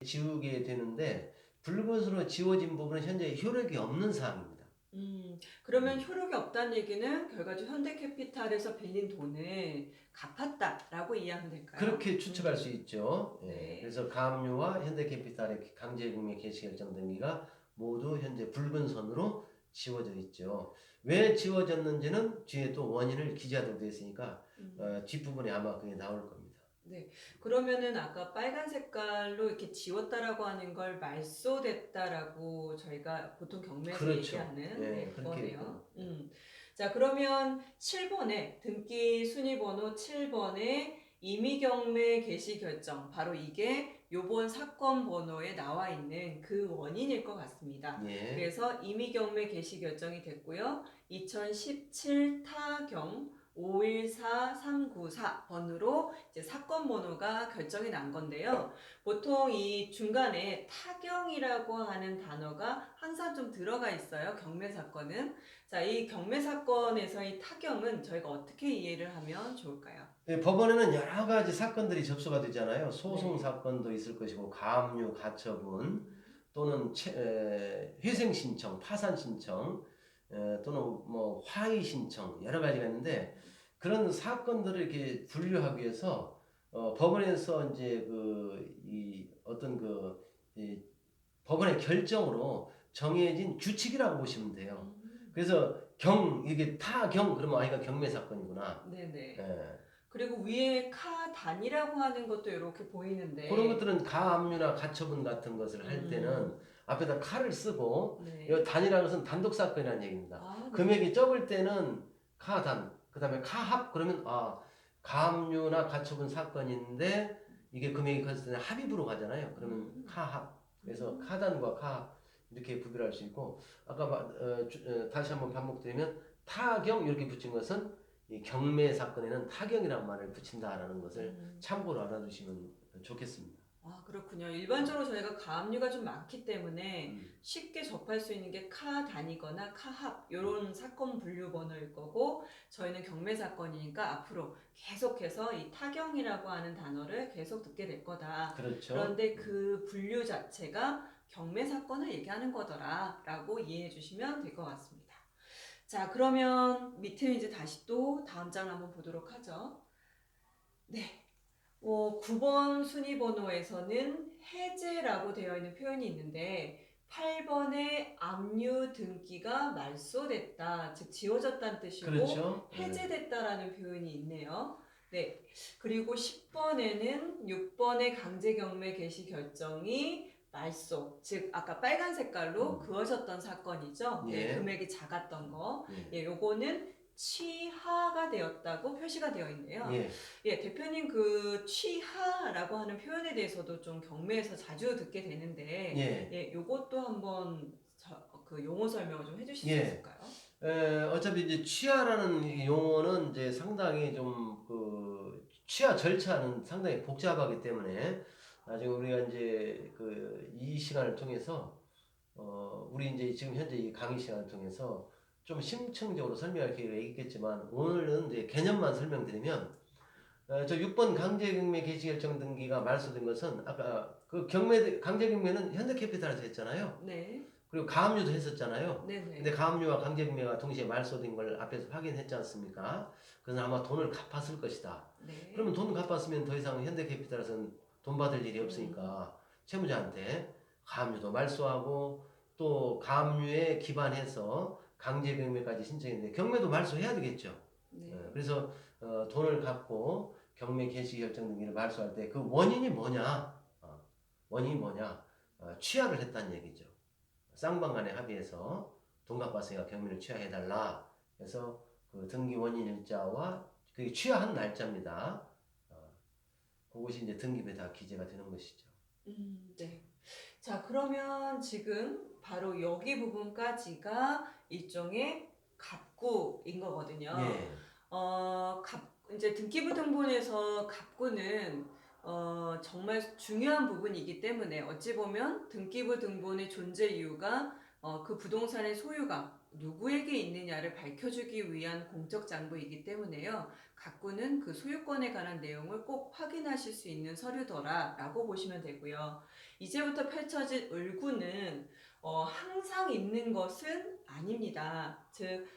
지우게 되는데 불것으로 지워진 부분은 현재 효력이 없는 사항입니다. 그러면 효력이 없다는 얘기는 결과적으로 현대캐피탈에서 빌린 돈을 갚았다라고 이해하면 될까요? 그렇게 추측할 수 있죠. 예. 네. 그래서 가압류와 현대캐피탈의 강제금융 개시결정 등기가 모두 현재 붉은 선으로 지워져 있죠. 왜 지워졌는지는 뒤에 또 원인을 기재하도록 되어 있으니까 뒷부분에 아마 그게 나올 겁니다. 네. 그러면은 아까 빨간 색깔로 이렇게 지웠다라고 하는 걸 말소됐다라고 저희가 보통 경매에서 그렇죠. 얘기하는 예, 그렇게 그거네요. 자, 그러면 7번에 등기 순위번호 7번에 임의경매 개시 결정, 바로 이게 요번 사건 번호에 나와 있는 그 원인일 것 같습니다. 예. 그래서 임의경매 개시 결정이 됐고요. 2017 타경 514394번으로 이제 사건 번호가 결정이 난 건데요. 보통 이 중간에 타경이라고 하는 단어가 항상 좀 들어가 있어요. 경매 사건은. 자, 이 경매 사건에서의 타경은 저희가 어떻게 이해를 하면 좋을까요? 예, 법원에는 여러 가지 사건들이 접수가 되잖아요. 소송 네. 사건도 있을 것이고 가압류, 가처분 또는 회생 신청, 파산 신청 또는 뭐 화의 신청 여러 가지가 있는데 그런 사건들을 이렇게 분류하기 위해서 법원에서 이제 이 어떤 이 법원의 결정으로 정해진 규칙이라고 보시면 돼요. 그래서 이게 타경 그러면 이가 경매 사건이구나. 네네. 예. 그리고 위에 카단이라고 하는 것도 이렇게 보이는데 그런 것들은 가압류나 가처분 같은 것을 할 때는 앞에다 카를 쓰고 네. 이 단이라는 것은 단독 사건이라는 얘기입니다. 아, 네. 금액이 적을 때는 카단, 그 다음에 카합 그러면 가압류나 가처분 사건인데 이게 금액이 컸을 때는 합의부로 가잖아요. 그러면 카합. 그래서 카단과 카합 이렇게 구별할 수 있고 아까 다시 한번 반복드리면 타경 이렇게 붙인 것은 이 경매 사건에는 타경이라는 말을 붙인다라는 것을 참고로 알아두시면 좋겠습니다. 아, 그렇군요. 일반적으로 저희가 가압류가 좀 많기 때문에 쉽게 접할 수 있는 게 카단이거나 카합 이런 사건 분류 번호일 거고 저희는 경매 사건이니까 앞으로 계속해서 이 타경이라고 하는 단어를 계속 듣게 될 거다. 그렇죠. 그런데 그 분류 자체가 경매 사건을 얘기하는 거더라라고 이해해 주시면 될 것 같습니다. 자, 그러면 밑에 이제 다시 또 다음 장을 한번 보도록 하죠. 네. 9번 순위 번호에서는 해제라고 되어 있는 표현이 있는데 8번에 압류 등기가 말소됐다, 즉 지워졌다는 뜻이고 그렇죠. 해제됐다라는 표현이 있네요. 네. 그리고 10번에는 6번의 강제경매 개시 결정이 말소, 즉 아까 빨간 색깔로 그어졌던 사건이죠. 네, 예. 금액이 작았던 거. 예. 요거는 취하가 되었다고 표시가 되어 있네요. 예. 예, 대표님 그 취하라고 하는 표현에 대해서도 좀 경매에서 자주 듣게 되는데 예. 요것도 한번 그 용어 설명을 좀 해주실 수 예. 있을까요? 어차피 이제 취하라는 이 용어는 이제 상당히 좀 취하 절차는 상당히 복잡하기 때문에 나중에 우리가 이제 이 시간을 통해서 우리 이제 지금 현재 이 강의 시간을 통해서 좀 심층적으로 설명할 기회가 있겠지만 오늘은 이제 개념만 설명드리면 저 6번 강제경매 개시결정 등기가 말소된 것은 아까 그 강제경매는 현대캐피탈에서 했잖아요. 네. 그리고 가압류도 했었잖아요. 네네. 근데 가압류와 강제경매가 동시에 말소된 걸 앞에서 확인했지 않습니까? 그래서 아마 돈을 갚았을 것이다. 네. 그러면 돈 갚았으면 더 이상 현대캐피탈에서는 돈 받을 일이 없으니까 채무자한테 가압류도 말소하고 또 가압류에 기반해서 강제경매까지 신청했는데 경매도 말소해야 되겠죠. 네. 그래서 돈을 갚고 경매 개시 결정 등기를 말소할 때 그 원인이 뭐냐? 원인이 뭐냐? 취하를 했다는 얘기죠. 쌍방 간에 합의해서 돈 갚았으니까 경매를 취하해달라. 그래서 그 등기 원인 일자와 그게 취하한 날짜입니다. 그것이 이제 등기부에 다 기재가 되는 것이죠. 네. 자, 그러면 지금 바로 여기 부분까지가 일종의 갑구인 거거든요. 예. 이제 등기부 등본에서 갑구는 정말 중요한 부분이기 때문에 어찌 보면 등기부 등본의 존재 이유가 그 부동산의 소유가 누구에게 있느냐를 밝혀주기 위한 공적 장부이기 때문에요. 각구는 그 소유권에 관한 내용을 꼭 확인하실 수 있는 서류더라라고 보시면 되고요. 이제부터 펼쳐질 을구는 항상 있는 것은 아닙니다. 즉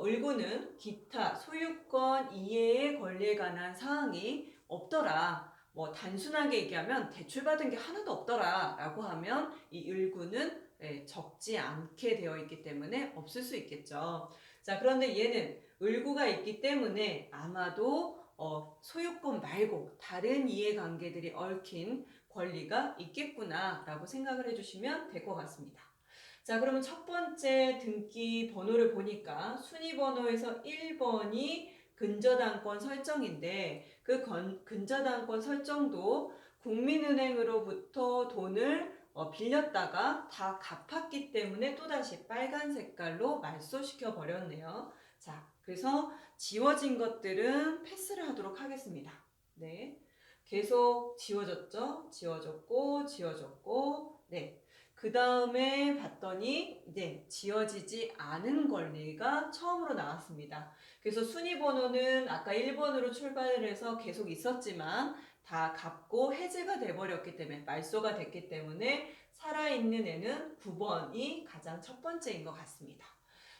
을구는 기타 소유권 이해의 권리에 관한 사항이 없더라. 뭐 단순하게 얘기하면 대출받은 게 하나도 없더라라고 하면 이 을구는 적지 않게 되어 있기 때문에 없을 수 있겠죠. 자, 그런데 얘는 을구가 있기 때문에 아마도 소유권 말고 다른 이해관계들이 얽힌 권리가 있겠구나라고 생각을 해주시면 될 것 같습니다. 자, 그러면 첫 번째 등기 번호를 보니까 순위 번호에서 1번이 근저당권 설정인데 그 근저당권 설정도 국민은행으로부터 돈을 빌렸다가 다 갚았기 때문에 또다시 빨간 색깔로 말소시켜 버렸네요. 자, 그래서 지워진 것들은 패스를 하도록 하겠습니다. 네. 계속 지워졌죠? 지워졌고, 지워졌고, 네. 그 다음에 봤더니 이제 지워지지 않은 권리가 처음으로 나왔습니다. 그래서 순위 번호는 아까 1번으로 출발을 해서 계속 있었지만 다 갚고 해제가 돼버렸기 때문에 말소가 됐기 때문에 살아있는 애는 9번이 가장 첫 번째인 것 같습니다.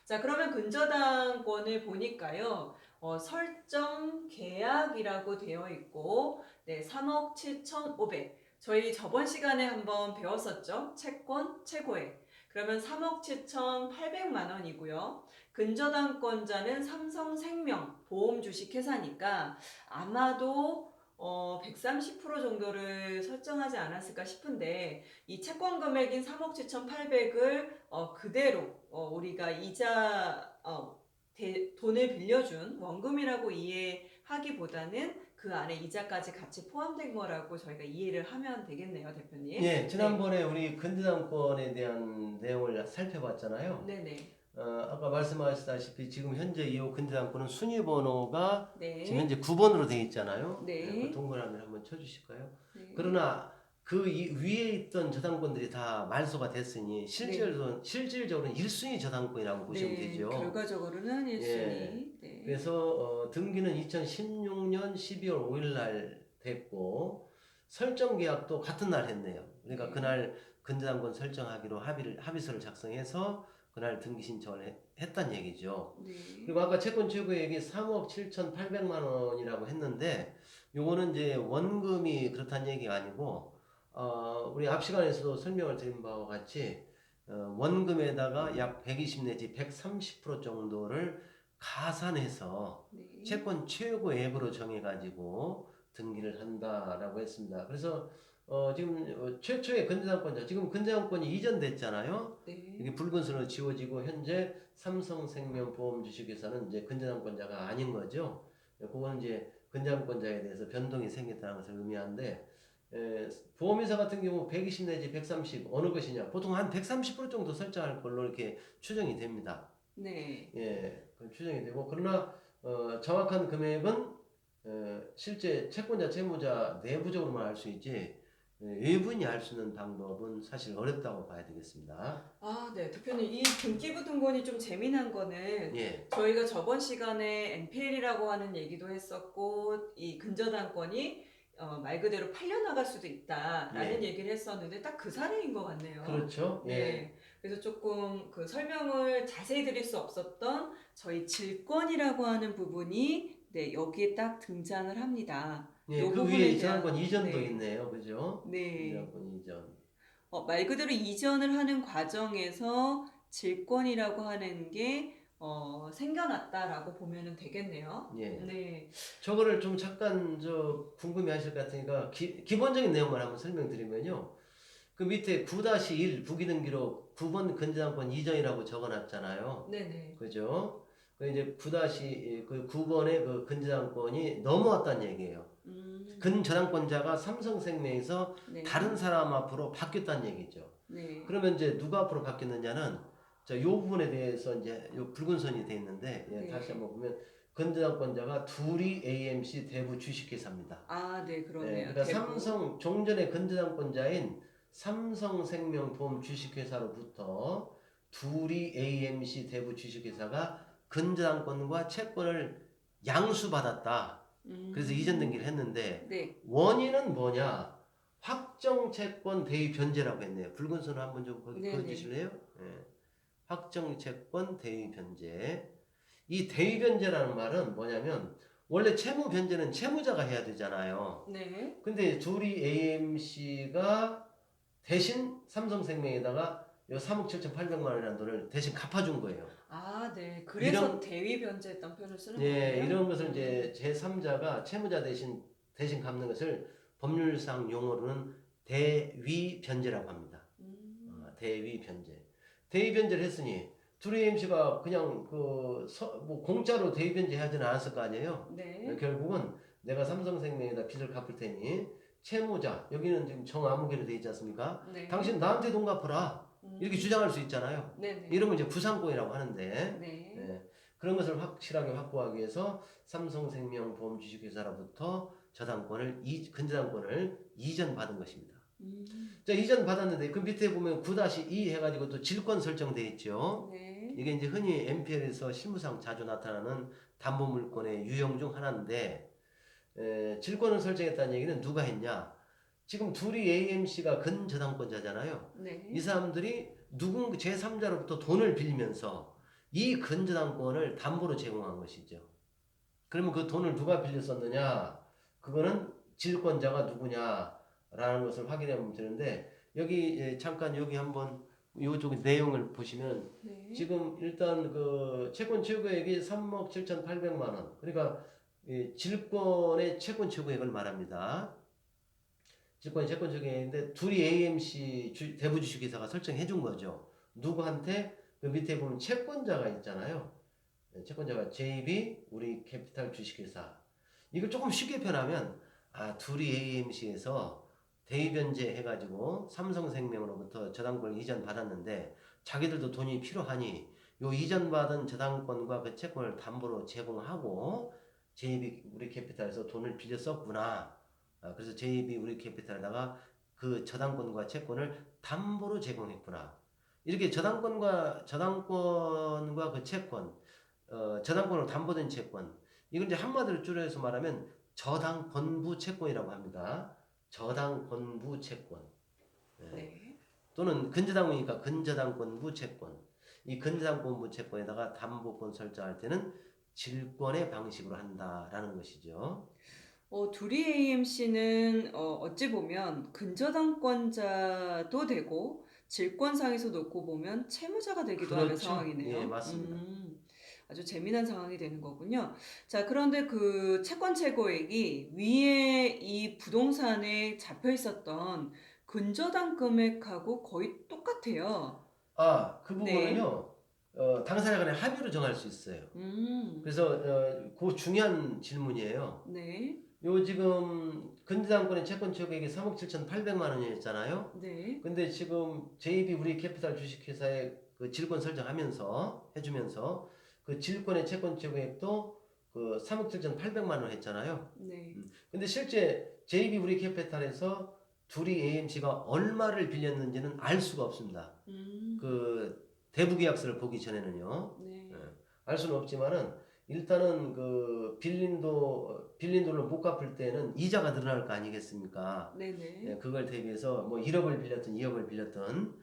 자, 그러면 근저당권을 보니까요. 설정 계약이라고 되어 있고 네, 3억 7,500 저희 저번 시간에 한번 배웠었죠. 채권 최고액. 그러면 3억 7,800만 원이고요. 근저당권자는 삼성생명 보험 주식회사니까 아마도 130% 정도를 설정하지 않았을까 싶은데 이 채권 금액인 3억 7,800을 그대로 우리가 이자 돈을 빌려준 원금이라고 이해하기보다는 그 안에 이자까지 같이 포함된 거라고 저희가 이해를 하면 되겠네요, 대표님. 예, 지난번에 우리 근저당권에 대한 내용을 살펴봤잖아요. 네네. 아까 말씀하셨다시피 지금 현재 이 근저당권은 순위 번호가 네. 지금 현재 9번으로 되어 있잖아요. 네. 그 동그라미를 한번 쳐주실까요? 네. 그러나 그 위에 있던 저당권들이 다 말소가 됐으니 실질적으로는 1순위 저당권이라고 보시면 되죠. 결과적으로는 1순위. 예. 네. 그래서 등기는 2016년 12월 5일 날 됐고 설정 계약도 같은 날 했네요. 그러니까 네. 그날 근저당권 설정하기로 합의서를 작성해서 그날 등기 신청을 했단 얘기죠. 네. 그리고 아까 채권 최고액이 3억 7,800만 원이라고 했는데 요거는 이제 원금이 그렇다는 얘기가 아니고 우리 앞 시간에서도 설명을 드린 바와 같이 원금에다가 약 120 내지 130% 정도를 가산해서 네. 채권 최고액으로 정해가지고 등기를 한다라고 했습니다. 그래서 지금 최초의 근저당권자 지금 근저당권이 이전됐잖아요. 네. 이게 붉은 선으로 지워지고 현재 삼성생명보험 주식회사는 이제 근저당권자가 아닌 거죠. 그거는 이제 근저당권자에 대해서 변동이 생겼다는 것을 의미하는데 보험회사 같은 경우 120 내지 130 어느 것이냐 보통 한 130% 정도 설정할 걸로 이렇게 추정이 됩니다. 네. 예, 추정이 되고 그러나 정확한 금액은 실제 채권자 채무자 내부적으로만 알 수 있지 외부인이 알 수 있는 방법은 사실 어렵다고 봐야 되겠습니다. 아, 네. 대표님, 이 등기부등본이 좀 재미난 거는 예, 저희가 저번 시간에 NPL이라고 하는 얘기도 했었고 이 근저당권이 말 그대로 팔려나갈 수도 있다라는 얘기를 했었는데 딱 그 사례인 것 같네요. 그렇죠. 예. 네. 그래서 조금 그 설명을 자세히 드릴 수 없었던 저희 질권이라고 하는 부분이 네, 여기에 딱 등장을 합니다. 예, 요 그 부분에 위에 대한- 저당권 이전도 네. 있네요, 그죠? 네. 저당권 이전. 말 그대로 이전을 하는 과정에서 질권이라고 하는 게 생겨났다라고 보면 되겠네요. 예. 네. 저거를 좀 잠깐 궁금해하실 것 같으니까 기본적인 내용만 한번 설명드리면요. 그 밑에 9-1 부기등기로 9번 근저당권 이전이라고 적어놨잖아요. 네네. 그죠? 그 이제 9번의 그 근저당권이 넘어왔다는 얘기예요. 근저당권자가 삼성생명에서 네. 다른 사람 앞으로 바뀌었다는 얘기죠. 네. 그러면 이제 누가 앞으로 바뀌었느냐는 요 부분에 대해서 이제 요 붉은 선이 돼 있는데 네. 다시 한번 보면 근저당권자가 둘이 AMC 대부 주식회사입니다. 아, 네, 그러네요. 그러니까 대부. 삼성 종전의 근저당권자인 삼성생명보험 주식회사로부터 둘이 AMC 대부 주식회사가 근저당권과 채권을 양수받았다. 그래서 이전 등기를 했는데 네. 원인은 뭐냐? 확정 채권 대위 변제라고 했네요. 붉은 선을 한번 좀 거기 네네. 그어주실래요? 예. 확정 채권 대위 변제. 이 대위 변제라는 말은 뭐냐면 원래 채무 변제는 채무자가 해야 되잖아요. 네. 근데 둘이 AMC가 대신 삼성생명에다가 요 3억 7,800만 원이라는 돈을 대신 갚아준 거예요. 아, 네. 그래서 이런 대위 변제했던 표현을 쓰는 예, 거예요. 이런 것을 이제 제3자가 채무자 대신 갚는 것을 법률상 용어로는 대위 변제라고 합니다. 대위 변제. 대위 변제를 했으니 둘이 AMC가 그냥 뭐 공짜로 대위 변제 하지는 않았을 거 아니에요. 네. 결국은 내가 삼성생명에다 빚을 갚을 테니 채무자 여기는 지금 정아무개로 돼 있지 않습니까? 네. 당신 나한테 돈 갚아라 이렇게 주장할 수 있잖아요. 네네. 이러면 이제 부상권이라고 하는데 네. 예, 그런 것을 확실하게 확보하기 위해서 삼성생명 보험주식회사로부터 근저당권을 이전받은 것입니다. 자, 이전 받았는데 그 밑에 보면 9-2 해가지고 또 질권 설정돼 있죠. 네. 이게 이제 흔히 MPL에서 실무상 자주 나타나는 담보물권의 유형 중 하나인데 질권을 설정했다는 얘기는 누가 했냐? 지금 둘이 AMC가 근저당권자잖아요. 네. 이 사람들이 제3자로부터 돈을 빌리면서 이 근저당권을 담보로 제공한 것이죠. 그러면 그 돈을 누가 빌렸었느냐? 그거는 질권자가 누구냐라는 것을 확인하면 되는데 여기 잠깐 여기 한번 이쪽 내용을 보시면 네. 지금 일단 그 채권 최고액이 3억 7,800만 원. 그러니까 질권의 채권 최고액을 말합니다. 질권의 채권 최고액인데 둘이 AMC 대부 주식회사가 설정해 준 거죠. 누구한테? 그 밑에 보면 채권자가 있잖아요. 채권자가 JB 우리 캐피탈 주식회사. 이걸 조금 쉽게 표현하면 둘이 AMC에서 대위변제 해가지고 삼성생명으로부터 저당권을 이전 받았는데 자기들도 돈이 필요하니 요 이전받은 저당권과 그 채권을 담보로 제공하고 JB 우리 캐피탈에서 돈을 빌려 썼구나. 그래서 JB 우리 캐피탈에다가 그 저당권과 채권을 담보로 제공했구나. 이렇게 저당권과 그 채권, 저당권으로 담보된 채권, 이건 이제 한마디로 줄여서 말하면 저당권부 채권이라고 합니다. 저당권부 채권. 네. 또는 근저당권이니까 근저당권부 채권. 이 근저당권부 채권에다가 담보권 설정할 때는 질권의 방식으로 한다라는 것이죠. 둘이 AMC는 어찌 보면 근저당권자도 되고 질권상에서 놓고 보면 채무자가 되기도 하는 그렇죠. 상황이네요. 예, 맞습니다. 아주 재미난 상황이 되는 거군요. 자, 그런데 그 채권 최고액이 위에 이 부동산에 잡혀 있었던 근저당 금액하고 거의 똑같아요. 그 네. 부분은요, 당사자 간에 합의로 정할 수 있어요. 음, 그래서 그 중요한 질문이에요. 네, 요 지금 근저당권의 채권 최고액이 3억 7,800만 원이었잖아요. 네, 근데 지금 JB 우리 캐피탈 주식회사에 그 질권 해주면서 그 질권의 채권 최고액도 그 3억 7,800만 원 했잖아요. 네. 근데 실제 JB 우리 캐피탈에서 둘이 AMC가 얼마를 빌렸는지는 알 수가 없습니다. 그 대부 계약서를 보기 전에는요. 네. 알 수는 없지만은 일단은 그 빌린 돈을 못 갚을 때는 이자가 늘어날 거 아니겠습니까? 네네. 그걸 대비해서 뭐 1억을 빌렸든 2억을 빌렸든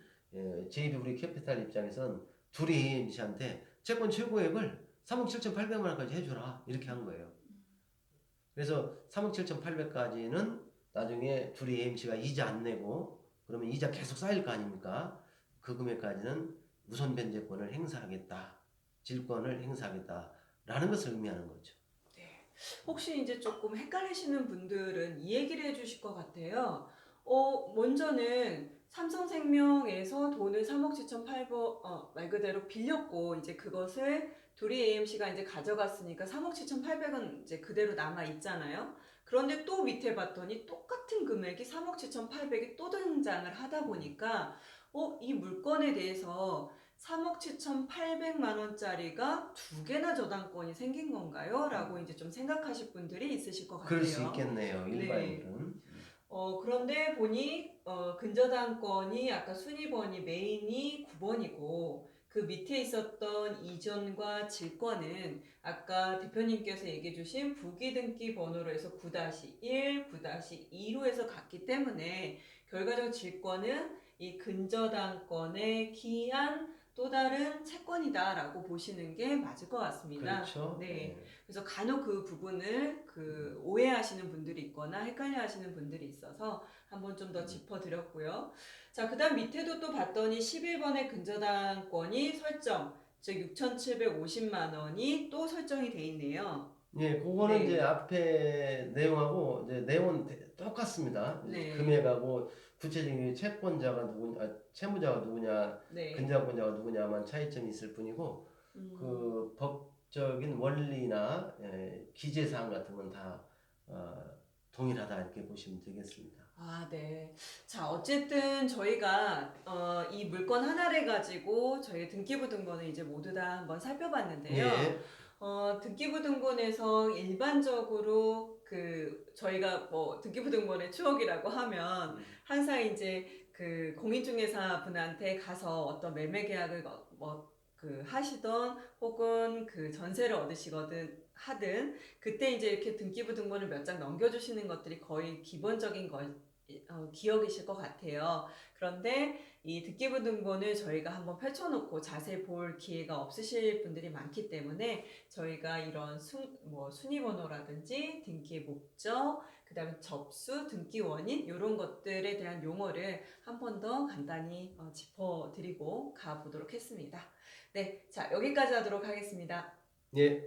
JB 우리 캐피탈 입장에선 둘이 AMC한테 채권 최고액을 3억 7,800만 원까지 해줘라 이렇게 한 거예요. 그래서 3억 7,800까지는 나중에 둘이 AMC가 이자 안 내고 그러면 이자 계속 쌓일 거 아닙니까? 그 금액까지는 우선 변제권을 행사하겠다. 질권을 행사하겠다라는 것을 의미하는 거죠. 혹시 이제 조금 헷갈리시는 분들은 이 얘기를 해주실 것 같아요. 먼저는 삼성생명에서 돈을 3억 7,800, 말 그대로 빌렸고, 이제 그것을 둘이 AMC가 이제 가져갔으니까 3억 7,800은 이제 그대로 남아 있잖아요. 그런데 또 밑에 봤더니 똑같은 금액이 3억 7,800이 또 등장을 하다 보니까, 이 물건에 대해서 3억 7,800만 원짜리가 두 개나 저당권이 생긴 건가요? 라고 이제 좀 생각하실 분들이 있으실 것 같아요. 그럴 수 있겠네요. 네. 일반인은. 그런데 보니 근저당권이 아까 순위번이 메인이 9번이고 그 밑에 있었던 이전과 질권은 아까 대표님께서 얘기해 주신 부기등기 번호로 해서 9-1, 9-2로 해서 갔기 때문에 결과적 질권은 이 근저당권에 기한 또 다른 채권이다라고 보시는 게 맞을 것 같습니다. 그렇죠. 네. 그래서 간혹 그 부분을 그 오해하시는 분들이 있거나 헷갈려하시는 분들이 있어서 한번 좀 더 짚어드렸고요. 자, 그다음 밑에도 또 봤더니 11번의 근저당권이 설정, 즉 6,750만 원이 또 설정이 돼 있네요. 예, 그거는 네. 이제 앞에 내용하고 이제 내용은 똑같습니다. 네. 금액하고 구체적인 채권자가 누구냐, 채무자가 누구냐, 네. 근저당권자가 누구냐만 차이점이 있을 뿐이고 그 법적인 원리나 기재사항 같은 건 다 동일하다 이렇게 보시면 되겠습니다. 아, 네. 자, 어쨌든 저희가 이 물건 하나를 가지고 저희 등기부등본을 이제 모두 다 한번 살펴봤는데요. 예, 등기부등본에서 일반적으로 그 저희가 뭐 등기부등본의 추억이라고 하면 항상 이제 그 공인중개사 분한테 가서 어떤 매매 계약을 그 하시던 혹은 그 전세를 얻으시거든 하든 그때 이제 이렇게 등기부등본을 몇 장 넘겨주시는 것들이 거의 기본적인 기억이실 것 같아요. 그런데 이 등기부등본을 저희가 한번 펼쳐놓고 자세히 볼 기회가 없으실 분들이 많기 때문에 저희가 이런 순위번호라든지 등기의 목적, 그 다음에 접수, 등기 원인 이런 것들에 대한 용어를 한 번 더 간단히 짚어드리고 가보도록 했습니다. 네, 자 여기까지 하도록 하겠습니다. 예.